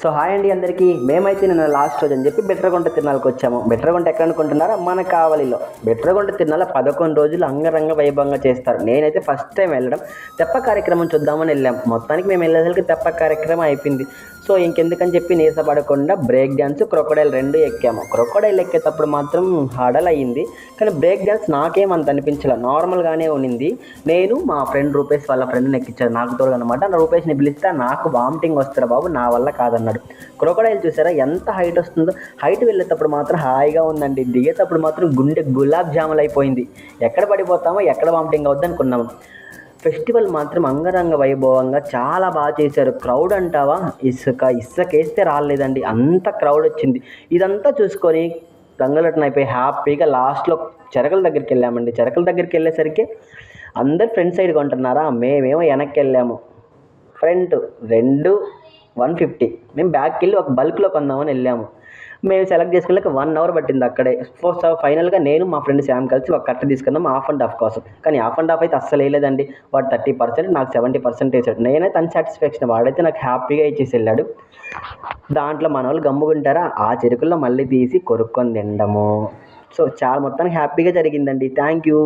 So hi అండి అందరికీ. మేమైతే నిన్న లాస్ట్ రోజు అని చెప్పి బెట్రగుంట తిరునాళ్ళకి వచ్చాము. బెట్రగుంట ఎక్కడ అనుకుంటున్నారా? మన కావలిలో. బెట్రగుంట తిరునాళ్ళ 11 రోజులు అంగరంగ వైభవంగా చేస్తారు. నేనైతే ఫస్ట్ టైం వెళ్ళడం తెప్ప కార్యక్రమం చూద్దామని వెళ్ళాం. మొత్తానికి మేము వెళ్ళేసరికి తెప్ప కార్యక్రమం అయిపోయింది. సో ఇంకెందుకని చెప్పి నీరసపడకుండా బ్రేక్ డ్యాన్స్, క్రొకోడైల్ 2 ఎక్కాము. క్రొకోడైల్ ఎక్కేటప్పుడు మాత్రం హడల్ అయ్యింది. కానీ బ్రేక్ డ్యాన్స్ నాకేమంత అనిపించలే, నార్మల్గానే ఉన్నింది. నేను మా ఫ్రెండ్ రూపేష్ వాళ్ళ ఫ్రెండ్ని ఎక్కించాను, నాకు తోడుగా అనమాట. రూపేష్ని పిలిస్తే నాకు వామిటింగ్ వస్తారా బాబు, నా వల్ల కాదన్నాడు. క్రొకోడైల్ చూసారా ఎంత హైట్ వస్తుందో. హైట్ వెళ్ళేటప్పుడు మాత్రం హాయిగా ఉందండి, దిగేటప్పుడు మాత్రం గుండె గులాబ్ జాములు అయిపోయింది. ఎక్కడ పడిపోతామో ఎక్కడ వామిటింగ్ అవుద్ది అనుకున్నాము. ఫెస్టివల్ మాత్రం అంగరంగ వైభవంగా చాలా బాగా చేశారు. క్రౌడ్ అంటావా, ఇసుకేస్తే రాలేదండి, అంత క్రౌడ్ వచ్చింది. ఇదంతా చూసుకొని రంగులటన అయిపోయి హ్యాపీగా లాస్ట్లో చెరకల దగ్గరికి వెళ్ళామండి. చెరకల దగ్గరికి వెళ్ళేసరికి అందరు ఫ్రంట్ సైడ్గా ఉంటున్నారా, మేమేమో వెనక్కి వెళ్ళాము. ఫ్రంట్ 150, మేము బ్యాక్కి వెళ్ళి ఒక బల్క్లో కొందామని వెళ్ళాము. మేము సెలెక్ట్ చేసుకున్నాక 1 అవర్ పట్టింది అక్కడే. సో ఫైనల్గా నేను మా ఫ్రెండ్ శామ్ కలిసి ఒక కట్ట తీసుకున్నాం హాఫ్ అండ్ హాఫ్ కోసం. కానీ హాఫ్ అండ్ హాఫ్ అయితే అస్సలు వేయలేదండి. వాడు 30%, నాకు 70% వేసాడు. నేనైతే అన్సాటిస్ఫాక్షన్, వాడైతే నాకు హ్యాపీగా ఇచ్చేసి వెళ్ళాడు. దాంట్లో మన వాళ్ళు గమ్ముకుంటారా, ఆ చెరుకుల్లో మళ్ళీ తీసి కొరుక్కొని తినడము. సో చాలా మొత్తానికి హ్యాపీగా జరిగిందండి. Thank you.